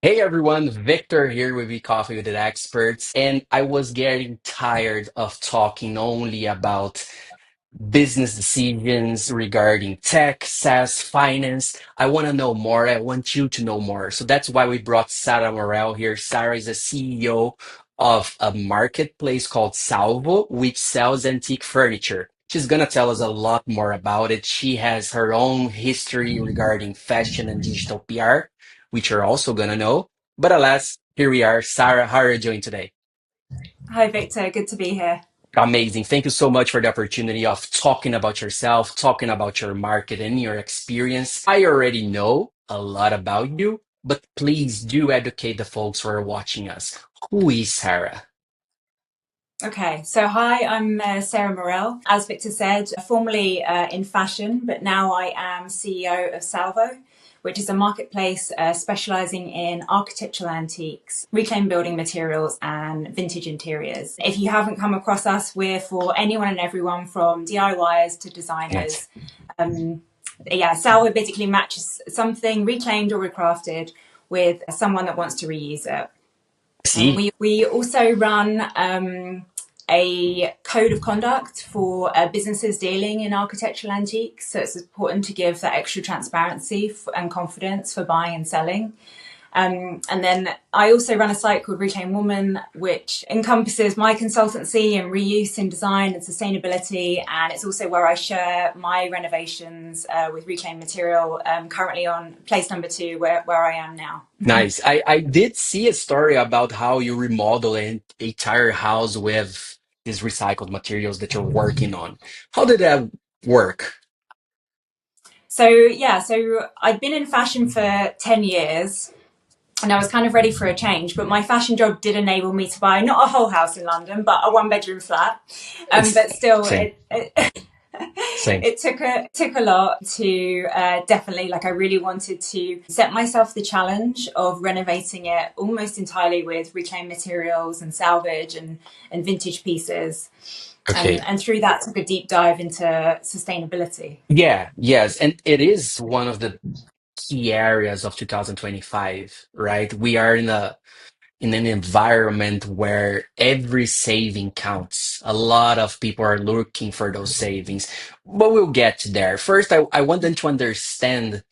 Hey everyone, Victor here with Coffee with the Experts, and I was getting tired of talking only about business decisions regarding tech, SaaS, finance. I want to know more. I want you to know more. So that's why we brought Sara Morel here. Sara is a CEO of a marketplace called Salvo, which sells antique furniture. She's going to tell us a lot more about it. She has her own history regarding fashion and digital PR, which you're also going to know. But alas, here we are. Sara, how are you doing today? Hi, Victor. Good to be here. Amazing. Thank you so much for the opportunity of talking about yourself, talking about your market and your experience. I already know a lot about you, but please do educate the folks who are watching us. Who is Sarah? Okay, so hi, I'm Sara Morel. As Victor said, formerly in fashion, but now I am CEO of Salvo, which is a marketplace specializing in architectural antiques, reclaimed building materials, and vintage interiors. If you haven't come across us, we're for anyone and everyone from DIYers to Yes. designers. Um, yeah, Salvo basically matches something reclaimed or recrafted with someone that wants to reuse it. See, We also run a code of conduct for businesses dealing in architectural antiques. So it's important to give that extra transparency and confidence for buying and selling. And then I also run a site called Reclaim Woman, which encompasses my consultancy and reuse in design and sustainability. And it's also where I share my renovations with reclaimed material, currently on place number two, where I am now. nice. I did see a story about how you remodel an entire house with these recycled materials that you're working on. How did that work? So I'd been in fashion for 10 years and I was kind of ready for a change. But my fashion job did enable me to buy not a whole house in London, but a one bedroom flat. It's But still, same, same. it took a lot to definitely, like, I really wanted to set myself the challenge of renovating it almost entirely with reclaimed materials and salvage and vintage pieces. Okay. And through that, took a deep dive into sustainability. Yeah, yes. And it is one of the key areas of 2025, right? We are in an environment where every saving counts. A lot of people are looking for those savings, but we'll get there. First, I want them to understand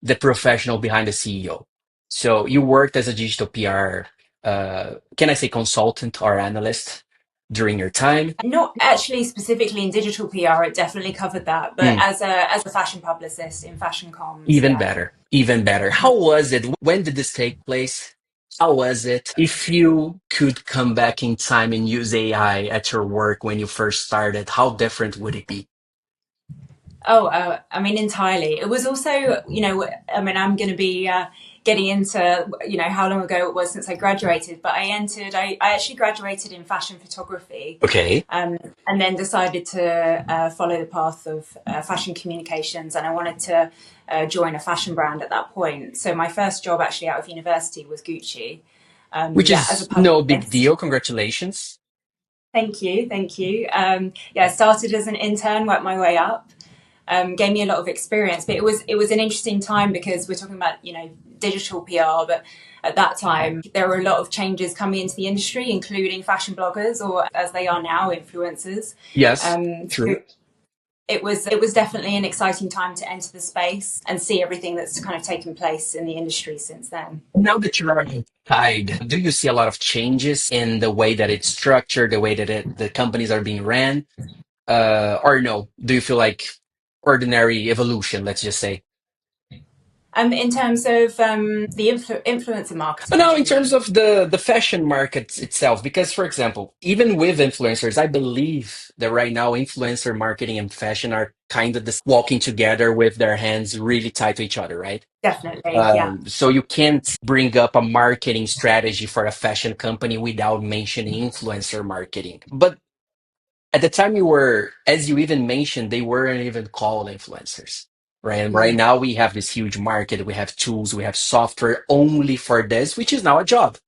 the professional behind the CEO. So you worked as a digital PR, can I say consultant or analyst during your time? Not actually specifically in digital PR, it definitely covered that, but Hmm. as a fashion publicist in fashion comms, Even yeah. better, even better. How was it? When did this take place? How was it? If you could come back in time and use AI at your work when you first started, how different would it be? Oh, I mean, entirely. It was also, I mean, I'm going to be getting into, how long ago it was since I graduated, but I actually graduated in fashion photography, Okay. um, and then decided to follow the path of fashion communications, and I wanted to join a fashion brand at that point. So my first job actually out of university was Gucci, Which yeah, as a is no big publicist. deal. Congratulations. Thank you, thank you. Yeah, started as an intern, worked my way up. Gave me a lot of experience, but it was an interesting time because we're talking about digital PR, but at that time there were a lot of changes coming into the industry, including fashion bloggers, or as they are now, influencers. Yes, So true. it was definitely an exciting time to enter the space and see everything that's kind of taken place in the industry since then. Now that you're outside, do you see a lot of changes in the way that it's structured, the way that the companies are being ran? Or no? Do you feel like ordinary evolution, let's just say? In terms of the influencer But marketing, now, do in you terms mean? of the fashion market itself, because for example, even with influencers, I believe that right now influencer marketing and fashion are kind of this walking together with their hands really tied to each other, right? Definitely, yeah. So you can't bring up a marketing strategy for a fashion company without mentioning influencer marketing. But at the time you were, as you even mentioned, they weren't even called influencers. Right. And right Mm. now we have this huge market. We have tools, we have software only for this, which is now a job.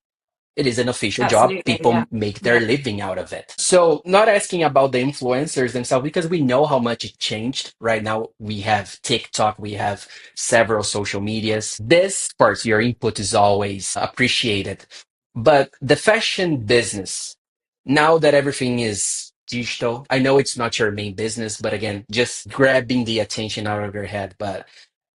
It is an official job. Absolutely, People yeah. make their Yeah. living out of it. So, not asking about the influencers themselves because we know how much it changed. Right now, we have TikTok, we have several social medias. This part, your input is always appreciated. But the fashion business, now that everything is digital, I know it's not your main business, but again, just grabbing the attention out of your head. But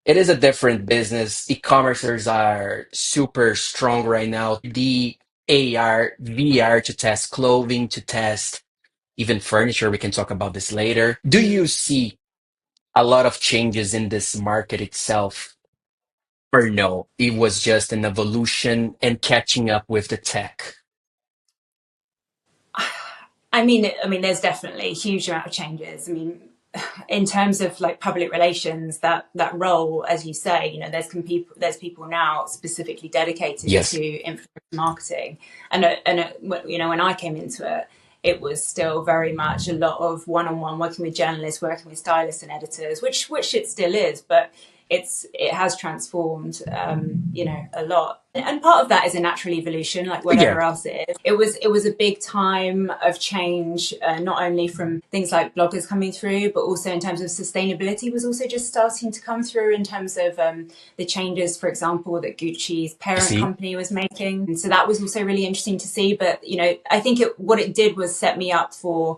it is a different business. E-commercers are super strong right now. The AR, VR to test clothing, to test even furniture. We can talk about this later. Do you see a lot of changes in this market itself? Or no, it was just an evolution and catching up with the tech. I mean, there's definitely a huge amount of changes. I mean, in terms of like public relations, that role, as you say, there's people now specifically dedicated to Yes. influencer marketing, and when I came into it, it was still very much a lot of one-on-one working with journalists, working with stylists and editors, which it still is, but it has transformed, a lot. And part of that is a natural evolution, like Yeah. whatever else it is. It was a big time of change, not only from things like bloggers coming through, but also in terms of sustainability was also just starting to come through in terms of the changes, for example, that Gucci's I parent see. company was making. And so that was also really interesting to see. But I think what it did was set me up for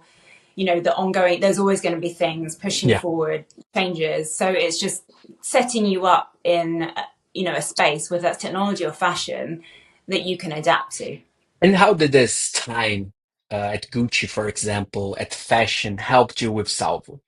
the ongoing. There's always going to be things pushing Yeah. forward, changes. So it's just setting you up in a space, whether that's technology or fashion, that you can adapt to. And how did this time at Gucci, for example, at fashion helped you with Salvo?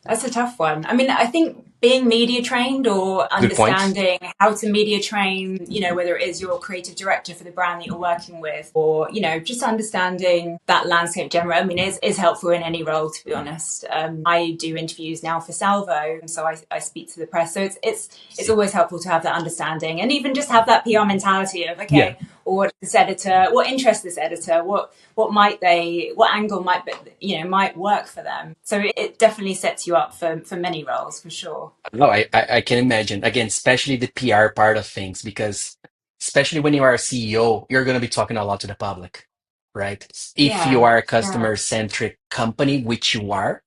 That's a tough one. I mean, I think being media trained or Good point. understanding how to media train, whether it is your creative director for the brand that you're working with, or, just understanding that landscape generally, I mean, is helpful in any role, to be honest. I do interviews now for Salvo, so I speak to the press. So it's always helpful to have that understanding and even just have that PR mentality of, Yeah. okay, or what interests this editor, what angle might work for them. So it definitely sets you up for many roles for sure. No, I can imagine. Again, especially the PR part of things, because especially when you are a CEO, you're going to be talking a lot to the public, right? If you Yeah, are a yeah. customer-centric company, which you are,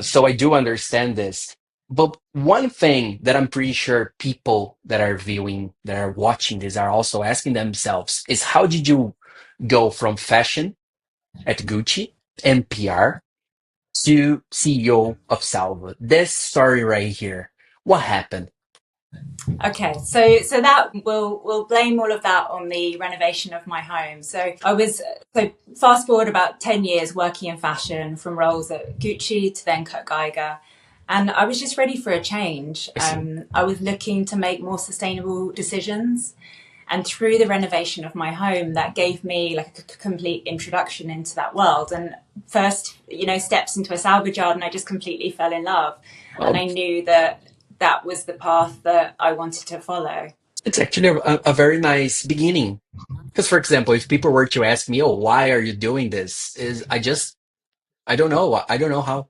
so I do understand this. But one thing that I'm pretty sure people that are viewing, that are watching this, are also asking themselves is how did you go from fashion at Gucci and PR to CEO of Salvo? This story right here, what happened? Okay, so that we'll blame all of that on the renovation of my home. So fast forward about 10 years working in fashion, from roles at Gucci to then Kurt Geiger, and I was just ready for a change. I see. I was looking to make more sustainable decisions, and through the renovation of my home, that gave me like a complete introduction into that world. And first, steps into a salvage yard, and I just completely fell in love, and Well, I knew that that was the path that I wanted to follow. it's actually a very nice beginning. Because, for example, if people were to ask me, "Oh, why are you doing this?" Is I don't know. I don't know how.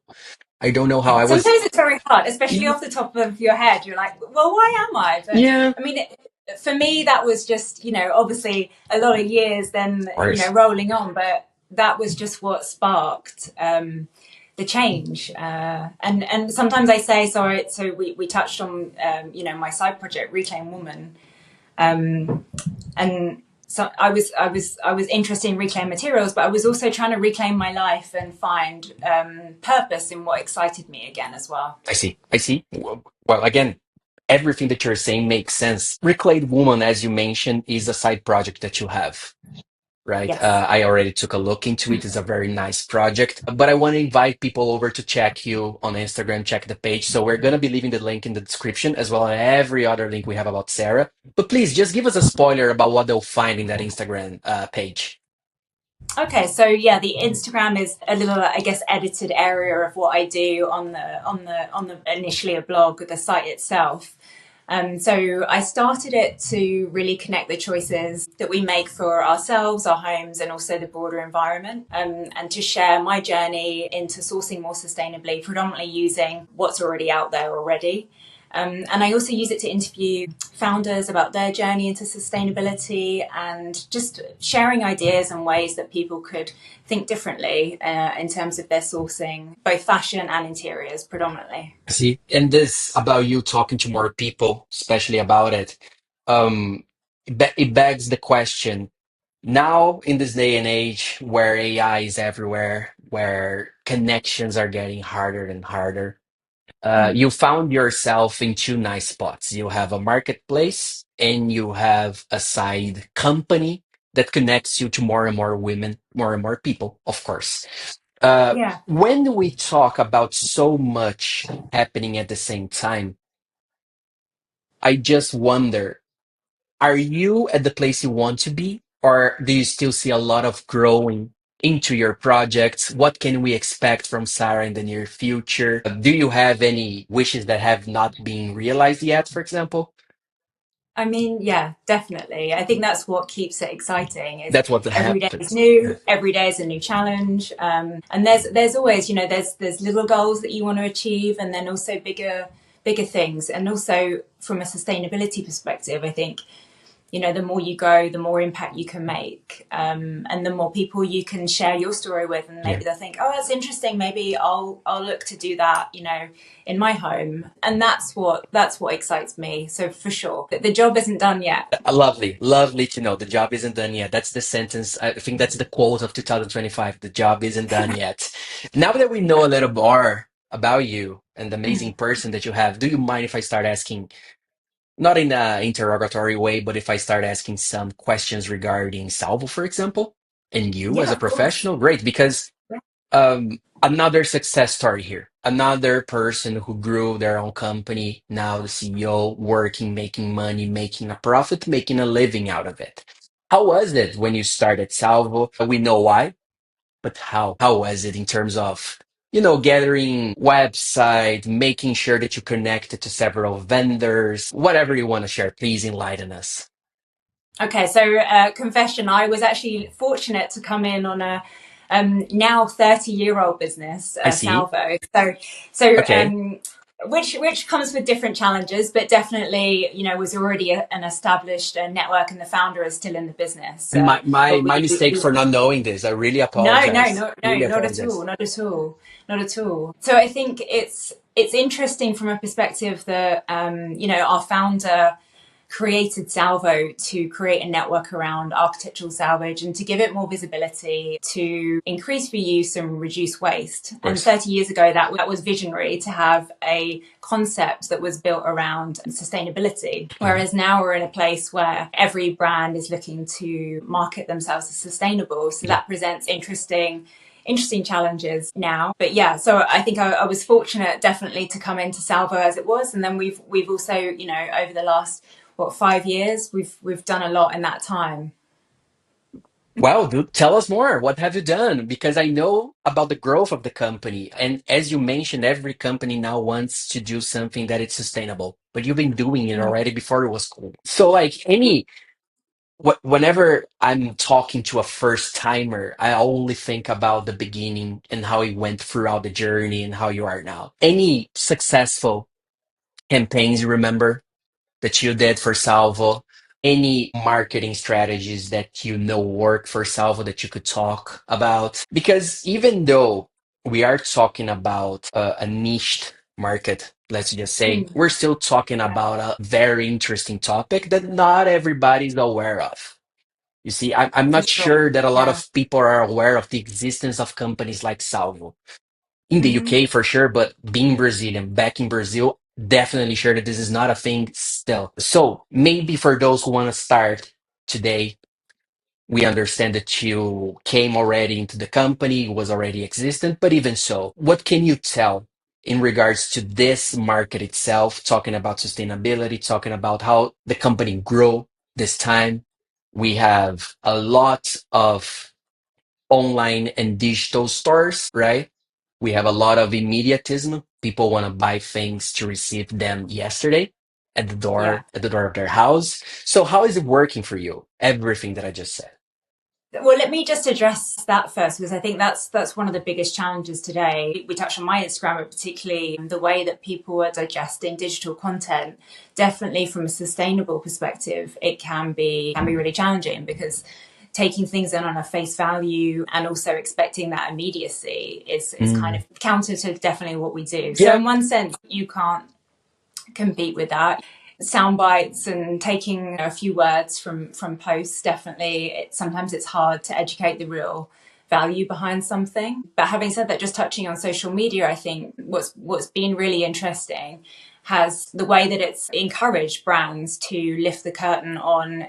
I don't know how Yeah. I was. Sometimes it's very hard, especially Yeah, off the top of your head. You're like, well, why am I? But yeah, of I mean, for me, that was just, obviously a lot of years then, course. rolling on, but that was just what sparked the change. And sometimes I say, sorry, so we touched on, my side project, Reclaim Woman. And so I was interested in reclaim materials, but I was also trying to reclaim my life and find purpose in what excited me again as well. I see. I see. Well, again, everything that you're saying makes sense. Reclaimed Woman, as you mentioned, is a side project that you have, right? Yes. I already took a look into it. It's a very nice project. But I want to invite people over to check you on Instagram, check the page. So we're going to be leaving the link in the description as well as every other link we have about Sarah. But please just give us a spoiler about what they'll find in that Instagram page. Okay, so yeah, the Instagram is a little, I guess, edited area of what I do on the initially a blog, the site itself. So I started it to really connect the choices that we make for ourselves, our homes, and also the broader environment, and to share my journey into sourcing more sustainably, predominantly using what's already out there already. And I also use it to interview founders about their journey into sustainability and just sharing ideas and ways that people could think differently in terms of their sourcing, both fashion and interiors predominantly. See, and this about you talking to more people, especially about it, it begs the question. Now, in this day and age where AI is everywhere, where connections are getting harder and harder, Mm. you found yourself in two nice spots. You have a marketplace and you have a side company that connects you to more and more women, more and more people, of course. Yeah. When we talk about so much happening at the same time, I just wonder, are you at the place you want to be, or do you still see a lot of growing into your projects? What can we expect from Sarah in the near future? Do you have any wishes that have not been realized yet, for example? I mean, yeah, definitely. I think that's what keeps it exciting. Is That's what every day is happens. new, every day is a new challenge, and there's always, there's little goals that you want to achieve, and then also bigger things. And also from a sustainability perspective, I think the more you go, the more impact you can make, and the more people you can share your story with, and Yeah. maybe they'll think, oh, that's interesting. Maybe I'll look to do that, in my home, and that's what excites me. So for sure, the job isn't done yet. Lovely, lovely to know. The job isn't done yet. That's the sentence. I think that's the quote of 2025. The job isn't done yet. Now that we know a little more about you and the amazing person that you have, do you mind if I start asking, not in an interrogatory way, but if I start asking some questions regarding Salvo, for example, and you as Yeah, a of course. professional? Great, because another success story here. Another person who grew their own company, now the CEO, working, making money, making a profit, making a living out of it. How was it when you started Salvo? We know why, but how? How was it in terms of, gathering website, making sure that you connected to several vendors, whatever you want to share, please enlighten us. Okay, so confession, I was actually fortunate to come in on a now 30-year-old business, I see. Salvo. So Okay. which comes with different challenges, but definitely, was already an established network, and the founder is still in the business. And But my mistake for not knowing this. I really no, no, apologize. no, no, Really not at all, apologize. not at all, not at all. So I think it's interesting from a perspective that our founder created Salvo to create a network around architectural salvage and to give it more visibility, to increase reuse and reduce waste. Of And course. 30 years ago, that was visionary to have a concept that was built around sustainability. Mhm. Whereas now we're in a place where every brand is looking to market themselves as sustainable. So Yeah. that presents interesting challenges now. But yeah, so I think I was fortunate definitely to come into Salvo as it was, and then we've also over the last 5 years we've done a lot in that time. Well, dude, tell us more. What have you done? Because I know about the growth of the company. And as you mentioned, every company now wants to do something that is sustainable. But you've been doing it Mm. already before it was cool. So, like whenever I'm talking to a first timer, I only think about the beginning and how it went throughout the journey and how you are now. Any successful campaigns you remember that you did for Salvo? Any marketing strategies that work for Salvo that you could talk about? Because even though we are talking about a niched market, let's just say, Mm. we're still talking Yeah, about a very interesting topic that not everybody's aware of. You see, I'm for not sure. sure that a lot Yeah. of people are aware of the existence of companies like Salvo in the Hmm. UK for sure, but being Brazilian, back in Brazil, definitely sure that this is not a thing still. So maybe for those who want to start today, we understand that you came already into the company, was already existent, but even so, what can you tell in regards to this market itself, talking about sustainability, talking about how the company grow this time? We have a lot of online and digital stores, right? We have a lot of immediatism. People want to buy things to receive them yesterday Yeah. at the door of their house. So how is it working for you? Everything that I just said. Well, let me just address that first, because I think that's one of the biggest challenges today. We touched on my Instagram, but particularly the way that people are digesting digital content. Definitely, from a sustainable perspective, it can be really challenging, because taking things in on a face value and also expecting that immediacy is kind Mm. of counter to definitely what we do. So Yeah. in one sense, you can't compete with that. Sound bites and taking a few words from posts, definitely sometimes it's hard to educate the real value behind something. But having said that, just touching on social media, I think what's been really interesting has the way that it's encouraged brands to lift the curtain on,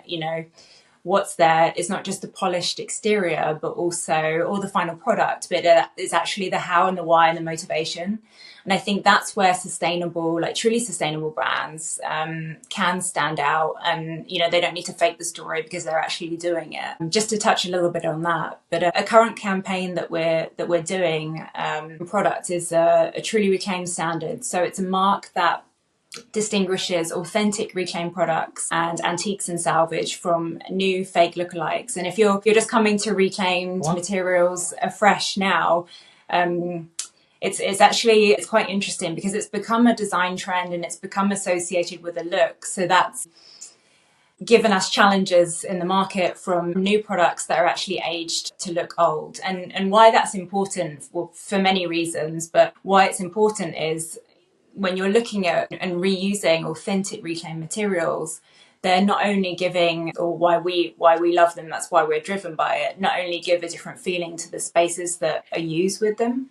what's there is not just the polished exterior, but also all the final product, but it's actually the how and the why and the motivation. And I think that's where sustainable, like truly sustainable brands can stand out. And, they don't need to fake the story because they're actually doing it. Just to touch a little bit on that, but a current campaign that we're doing product is a truly reclaimed standard. So it's a mark that distinguishes authentic reclaimed products and antiques and salvage from new fake lookalikes. And if you're just coming to reclaimed materials afresh now, it's quite interesting, because it's become a design trend and it's become associated with a look. So that's given us challenges in the market from new products that are actually aged to look old. And why that's important, well, for many reasons, but why it's important is when you're looking at and reusing authentic reclaimed materials, they're not only giving, or why we love them, that's why we're driven by it, not only give a different feeling to the spaces that are used with them,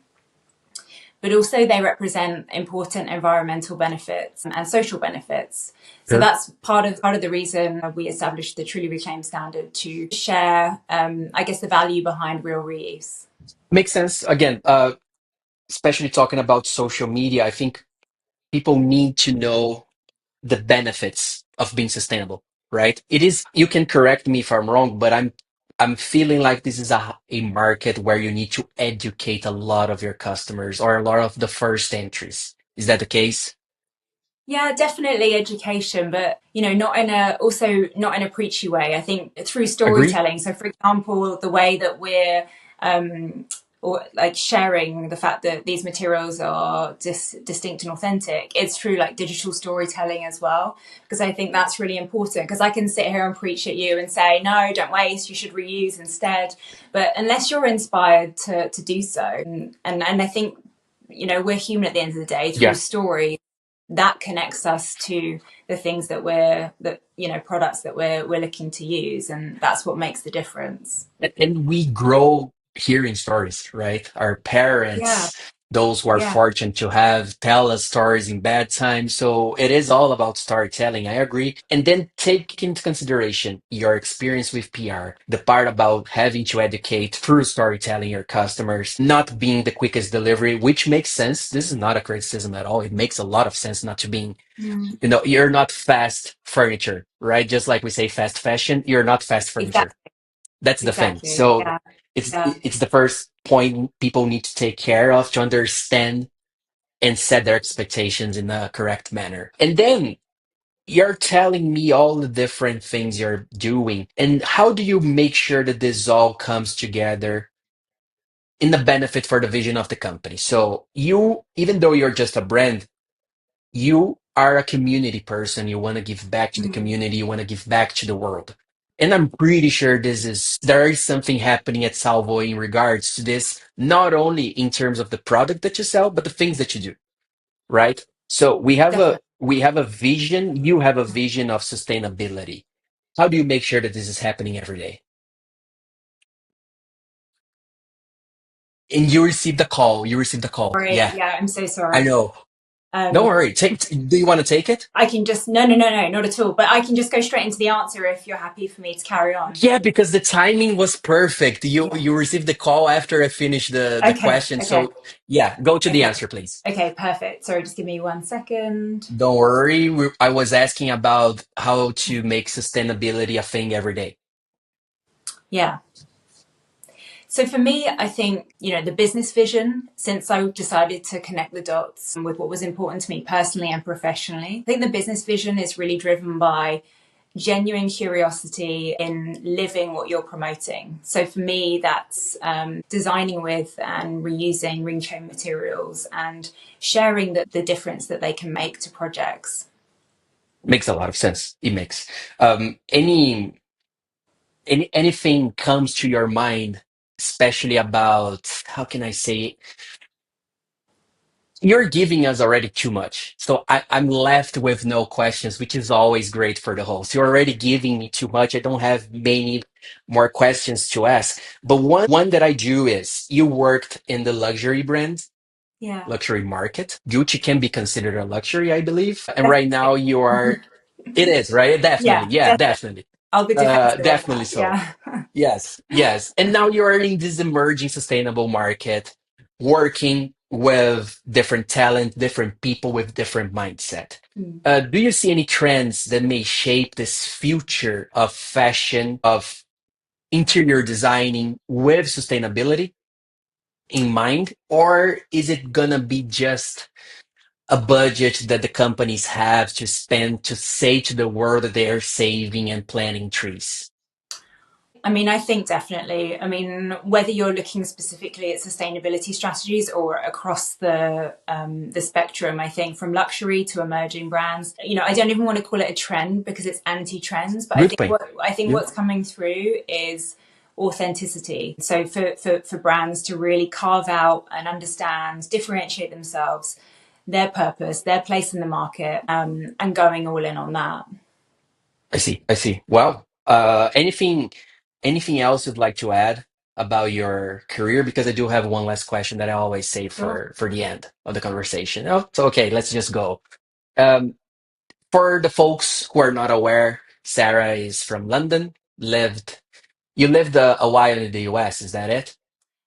but also they represent important environmental benefits and social benefits. So Sure. that's part of the reason we established the Truly Reclaimed standard, to share, I guess, the value behind real reuse. Makes sense. Again, especially talking about social media, I think people need to know the benefits of being sustainable, right? It is, you can correct me if I'm wrong, but I'm feeling like this is a market where you need to educate a lot of your customers or a lot of the first entries. Is that the case? Yeah, definitely education, but not in a preachy way. I think through Agree? storytelling. So, for example, the way that we're or like sharing the fact that these materials are distinct and authentic, it's through like digital storytelling as well. Because I think that's really important. Because I can sit here and preach at you and say, no, don't waste, you should reuse instead. But unless you're inspired to do so, and I think we're human at the end of the day. Through Yeah. story, that connects us to the things products that we're looking to use, and that's what makes the difference. And we grow hearing stories, right? Our Yeah, parents, those who are yeah. fortunate to have, tell us stories in bad times. So it is all about storytelling. I agree. And then take into consideration your experience with PR, the part about having to educate through storytelling your customers, not being the quickest delivery, which makes sense. This is not a criticism at all. It makes a lot of sense not to being, Mm. you're not fast furniture, right? Just like we say fast fashion, you're not fast furniture. Exactly, That's the thing. exactly. So Yeah, it's yeah. it's the first point people need to take care of to understand and set their expectations in the correct manner. And then you're telling me all the different things you're doing. And how do you make sure that this all comes together in the benefit for the vision of the company? So you, even though you're just a brand, you are a community person. You want to give back to the Mm, community. You want to give back to the world. And I'm pretty sure there is something happening at Salvo in regards to this, not only in terms of the product that you sell, but the things that you do, right? So definitely. we have a vision. You have a vision of sustainability. How do you make sure that this is happening every day? And you received the call. You received the call. Sorry. Yeah, Yeah, I'm so I sorry. know. Don't Um, worry. Do you want to take it? I can just no, not at all. But I can just go straight into the answer if you're happy for me to carry on. Yeah, because the timing was perfect. Yeah. You received the call after I finished the Okay. question. Okay. So yeah, go to the Okay. answer, please. Okay. Perfect. Sorry, just give me 1 second. Don't worry. I was asking about how to make sustainability a thing every day. Yeah. So for me, I think, the business vision, since I decided to connect the dots with what was important to me personally and professionally, I think the business vision is really driven by genuine curiosity in living what you're promoting. So for me, that's designing with and reusing ring chain materials and sharing the difference that they can make to projects. Makes a lot of sense. It makes. Anything comes to your mind, especially about, how can I say it? You're giving us already too much. So I'm left with no questions, which is always great for the host. You're already giving me too much. I don't have many more questions to ask. But one that I do is, you worked in the luxury brand, Yeah, luxury market. Gucci can be considered a luxury, I believe. And right now definitely. you are, it is, right? Definitely. Yeah, Yeah, definitely. definitely. I'll be defensive on Definitely that. so. Yeah. Yes, yes. And now you're in this emerging sustainable market, working with different talent, different people with different mindset. Do you see any trends that may shape this future of fashion, of interior designing with sustainability in mind? Or is it gonna be just a budget that the companies have to spend to say to the world that they are saving and planting trees? I mean, I think definitely. I mean, whether you're looking specifically at sustainability strategies or across the spectrum, I think from luxury to emerging brands. You know, I don't even want to call it a trend because it's anti-trends, but Good point. I think Yeah, what's coming through is authenticity. So for brands to really carve out and understand, differentiate themselves, their purpose, their place in the market, and going all in on that. I see. I see. Well, anything else you'd like to add about your career? Because I do have one last question that I always save Sure. for the end of the conversation. Oh, so okay, let's just go. Um, for the folks who are not aware, Sarah is from London. You lived a while in the US, is that it?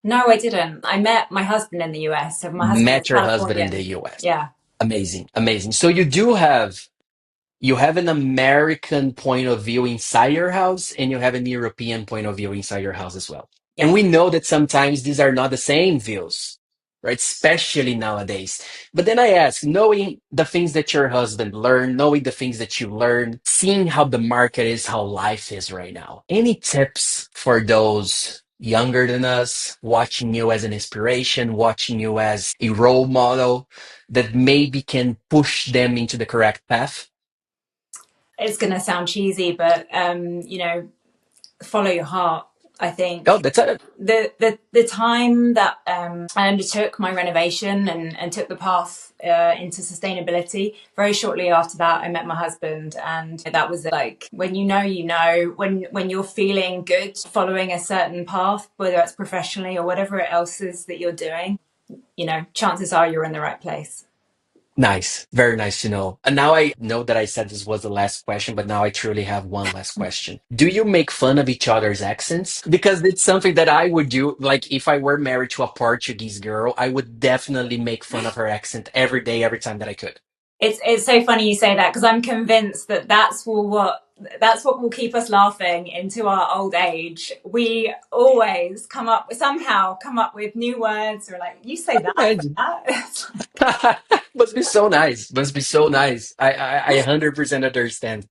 No, I didn't. I met my husband in the US. So my husband is Met your husband in the Californian. US. Yeah, Amazing, amazing. So you have an American point of view inside your house, and you have an European point of view inside your house as well. And yeah. we know that sometimes these are not the same views, right? Especially nowadays. But then I ask, knowing the things that your husband learned, knowing the things that you learned, seeing how the market is, how life is right now, any tips for those younger than us, watching you as an inspiration, watching you as a role model that maybe can push them into the correct path? It's going to sound cheesy, but follow your heart. I Oh, think that's it. the time that I undertook my renovation and took the path into sustainability. Very shortly after that, I met my husband, and that was like when you know, when you're feeling good, following a certain path, whether it's professionally or whatever else is that you're doing. Chances are you're in the right place. Nice. Very nice to know. And now I know that I said this was the last question, but now I truly have one last question. Do you make fun of each other's accents? Because it's something that I would do. Like if I were married to a Portuguese girl, I would definitely make fun of her accent every day, every time that I could. It's so funny you say that because I'm convinced that that's what will keep us laughing into our old age. We always come up with new words or like you say that for Imagine. that. Must be so nice. Must be so nice. I 100% understand.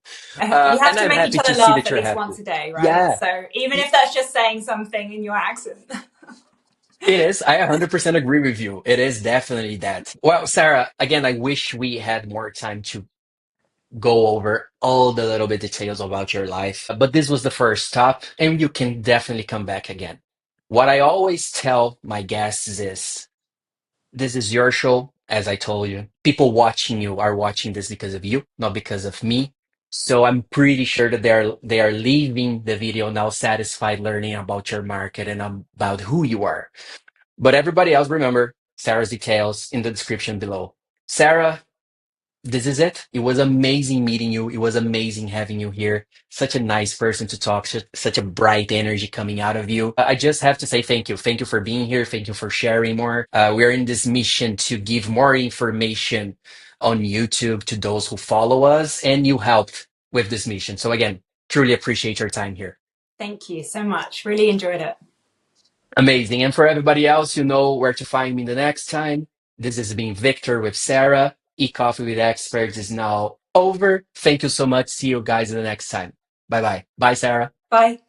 You have And to I'm make each happy to other see laugh that at you're least happy. once a day, right? Yeah. So even if that's just saying something in your accent. It is. I 100% agree with you. It is definitely that. Well, Sarah, again, I wish we had more time to go over all the little bit details about your life, but this was the first stop, and you can definitely come back again. What I always tell my guests is this is your show, as I told you. People watching you are watching this because of you, not because of me. So I'm pretty sure that they are leaving the video now satisfied learning about your market and about who you are. But everybody else, remember Sarah's details in the description below. Sarah, this is it. It was amazing meeting you. It was amazing having you here. Such a nice person to talk, such a bright energy coming out of you. I just have to say thank you. Thank you for being here. Thank you for sharing more. We're in this mission to give more information on YouTube to those who follow us, and you helped with this mission. So, again, truly appreciate your time here. Thank you so much. Really enjoyed it. Amazing. And for everybody else, you know where to find me the next time. This has been Victor with Sarah. E Coffee with Experts is now Over. Thank you so much. See you guys in the next time. Bye bye. Bye, Sarah. Bye.